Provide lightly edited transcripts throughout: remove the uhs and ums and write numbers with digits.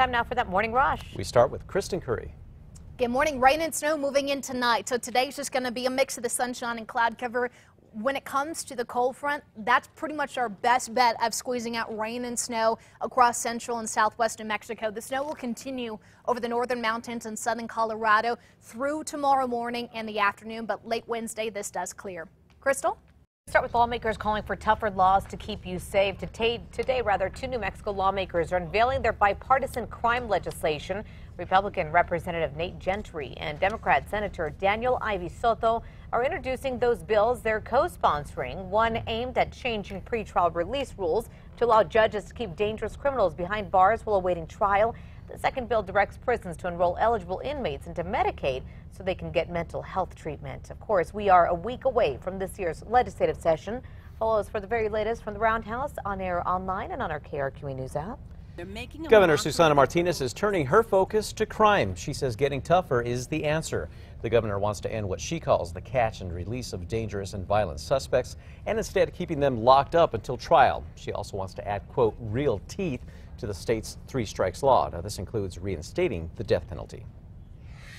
Time now for that morning rush. We start with Kristen Curry. Good morning. Rain and snow moving in tonight. So today's just going to be a mix of the sunshine and cloud cover. When it comes to the cold front, that's pretty much our best bet of squeezing out rain and snow across central and southwest New Mexico. The snow will continue over the northern mountains and southern Colorado through tomorrow morning and the afternoon, but late Wednesday this does clear. Crystal? Start with lawmakers calling for tougher laws to keep you safe. Today, two New Mexico lawmakers are unveiling their bipartisan crime legislation. Republican Representative Nate Gentry and Democrat Senator Daniel Ivy Soto are introducing those bills they're co-sponsoring, one aimed at changing pretrial release rules to allow judges to keep dangerous criminals behind bars while awaiting trial. The second bill directs prisons to enroll eligible inmates into Medicaid so they can get mental health treatment. Of course, we are a week away from this year's legislative session. Follow us for the very latest from the Roundhouse, on air, online, and on our KRQE News app. Governor Susana Martinez is turning her focus to crime. She says getting tougher is the answer. The governor wants to end what she calls the catch and release of dangerous and violent suspects and instead keeping them locked up until trial. She also wants to add, quote, real teeth to the state's three strikes law. Now, this includes reinstating the death penalty.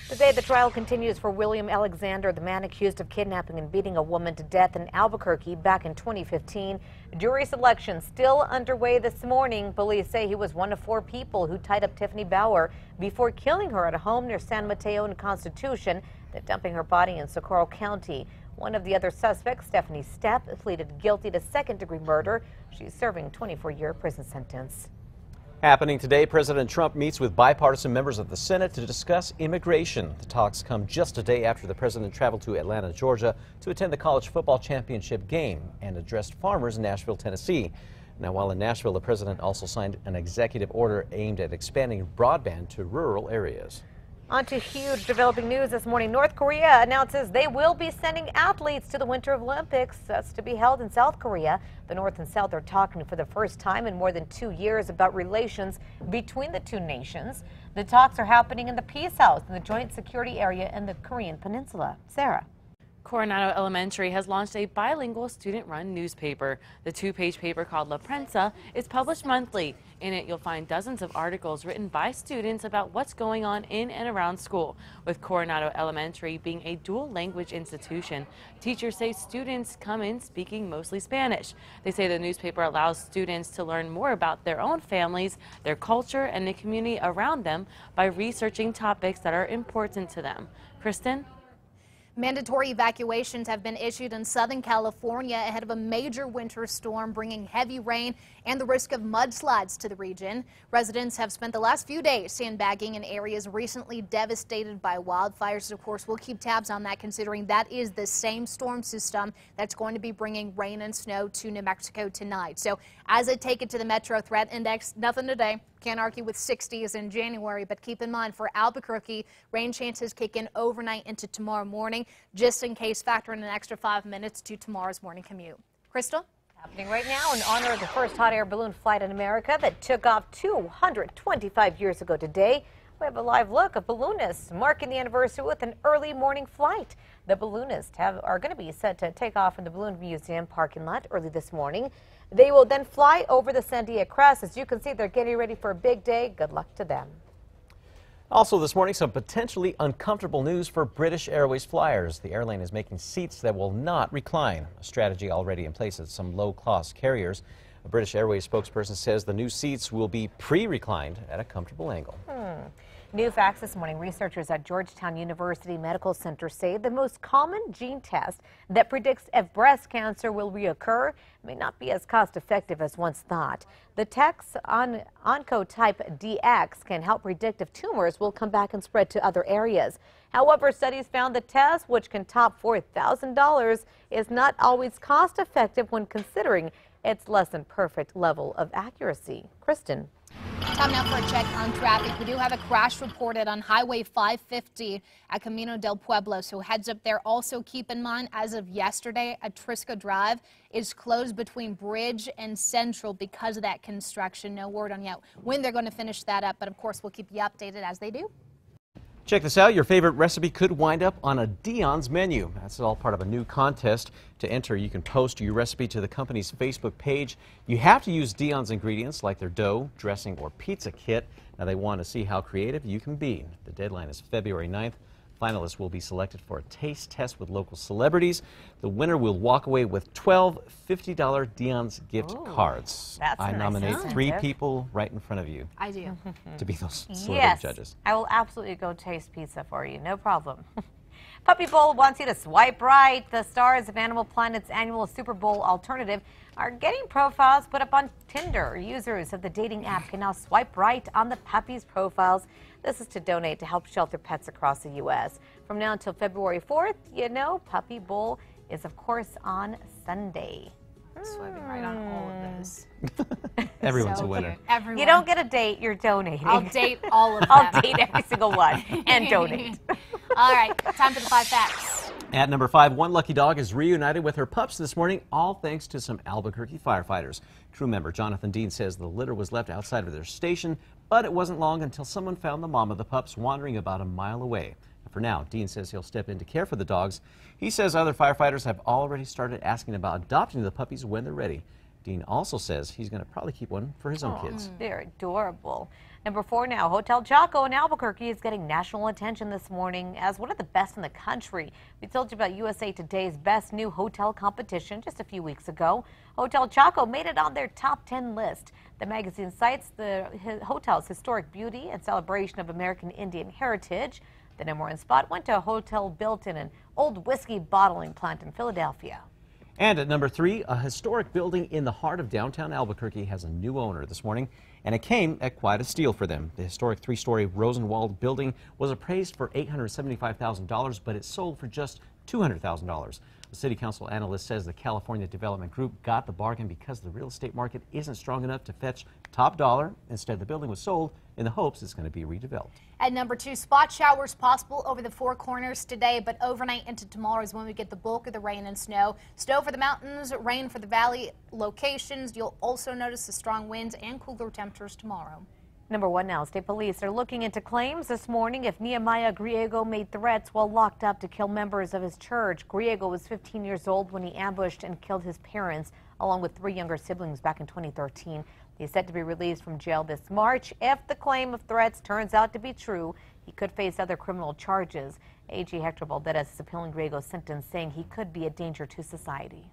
Today, the trial continues for William Alexander, the man accused of kidnapping and beating a woman to death in Albuquerque back in 2015. Jury selection still underway this morning. Police say he was one of four people who tied up Tiffany Bauer before killing her at a home near San Mateo and Constitution, then dumping her body in Socorro County. One of the other suspects, Stephanie Stepp, pleaded guilty to second-degree murder. She's serving a 24-year prison sentence. Happening today, President Trump meets with bipartisan members of the Senate to discuss immigration. The talks come just a day after the president traveled to Atlanta, Georgia to attend the college football championship game and addressed farmers in Nashville, Tennessee. Now, while in Nashville, the president also signed an executive order aimed at expanding broadband to rural areas. On to huge developing news this morning. North Korea announces they will be sending athletes to the Winter Olympics. That's to be held in South Korea. The North and South are talking for the first time in more than 2 years about relations between the two nations. The talks are happening in the Peace House in the Joint Security Area in the Korean Peninsula. Sarah. Coronado Elementary has launched a bilingual student-run newspaper. The two-page paper called La Prensa is published monthly. In it, you'll find dozens of articles written by students about what's going on in and around school. With Coronado Elementary being a dual-language institution, teachers say students come in speaking mostly Spanish. They say the newspaper allows students to learn more about their own families, their culture, and the community around them by researching topics that are important to them. Kristen? Mandatory evacuations have been issued in Southern California ahead of a major winter storm bringing heavy rain and the risk of mudslides to the region. Residents have spent the last few days sandbagging in areas recently devastated by wildfires. Of course, we'll keep tabs on that considering that is the same storm system that's going to be bringing rain and snow to New Mexico tonight. So as I take it to the Metro Threat Index, nothing today. Can't argue with 60s in January, but keep in mind for Albuquerque, rain chances kick in overnight into tomorrow morning. Just in case, factor in an extra 5 minutes to tomorrow's morning commute. Crystal? Happening right now in honor of the first hot air balloon flight in America that took off 225 years ago today. We have a live look of balloonists marking the anniversary with an early morning flight. The balloonists are going to be set to take off in the Balloon Museum parking lot early this morning. They will then fly over the Sandia Crest. As you can see, they're getting ready for a big day. Good luck to them. Also this morning, some potentially uncomfortable news for British Airways flyers. The airline is making seats that will not recline, a strategy already in place at some low-cost carriers. A British Airways spokesperson says the new seats will be pre-reclined at a comfortable angle. New facts this morning. Researchers at Georgetown University Medical Center say the most common gene test that predicts if breast cancer will reoccur may not be as cost-effective as once thought. The test's Oncotype DX can help predict if tumors will come back and spread to other areas. However, studies found the test, which can top $4,000, is not always cost-effective when considering its less than perfect level of accuracy. Kristen. Time now for a check on traffic. We do have a crash reported on Highway 550 at Camino del Pueblo, so heads up there. Also keep in mind, as of yesterday, Atrisco Drive is closed between Bridge and Central because of that construction. No word on yet when they're going to finish that up, but of course we'll keep you updated as they do. Check this out. Your favorite recipe could wind up on a Dion's menu. That's all part of a new contest. To enter, you can post your recipe to the company's Facebook page. You have to use Dion's ingredients like their dough, dressing, or pizza kit. Now, they want to see how creative you can be. The deadline is February 9th. Finalists will be selected for a taste test with local celebrities. The winner will walk away with 12 $50 Dion's gift cards. That's I a nice nominate incentive. 3 people right in front of you I do. to be those celebrity Yes, judges. I will absolutely go taste pizza for you. No problem. Puppy Bowl wants you to swipe right. The stars of Animal Planet's annual Super Bowl alternative are getting profiles put up on Tinder. Users of the dating app can now swipe right on the puppies' profiles. This is to donate to help shelter pets across the U.S. From now until February 4th, you know, Puppy Bowl is, of course, on Sunday. Swiping right on all of those. Everyone's So a winner. cute. Everyone. You don't get a date, you're donating. I'll date all of them. I'll date every single one and donate. All right, time for the 5 facts. At number 5, one lucky dog is reunited with her pups this morning, all thanks to some Albuquerque firefighters. Crew member Jonathan Dean says the litter was left outside of their station, but it wasn't long until someone found the mom of the pups wandering about a mile away. For now, Dean says he'll step in to care for the dogs. He says other firefighters have already started asking about adopting the puppies when they're ready. Dean also says he's going to probably keep one for his own kids. They're adorable. Number 4 now, Hotel Chaco in Albuquerque is getting national attention this morning as one of the best in the country. We told you about USA Today's best new hotel competition just a few weeks ago. Hotel Chaco made it on their top 10 list. The magazine cites the hotel's historic beauty and celebration of American Indian heritage. The number 1 spot went to a hotel built in an old whiskey bottling plant in Philadelphia. And at number 3, a historic building in the heart of downtown Albuquerque has a new owner this morning, and it came at quite a steal for them. The historic 3-story Rosenwald building was appraised for $875,000, but it sold for just $200,000. The city council analyst says the California Development Group got the bargain because the real estate market isn't strong enough to fetch top dollar. Instead, the building was sold in the hopes it's going to be redeveloped. At number 2, spot showers possible over the 4 corners today, but overnight into tomorrow is when we get the bulk of the rain and snow. Snow for the mountains, rain for the valley locations. You'll also notice the strong winds and cooler temperatures tomorrow. Number 1 now, state police are looking into claims this morning if Nehemiah Griego made threats while locked up to kill members of his church. Griego was 15 years old when he ambushed and killed his parents, along with 3 younger siblings back in 2013. He's set to be released from jail this March. If the claim of threats turns out to be true, he could face other criminal charges. AG Hector Valderas is appealing Griego's sentence, saying he could be a danger to society.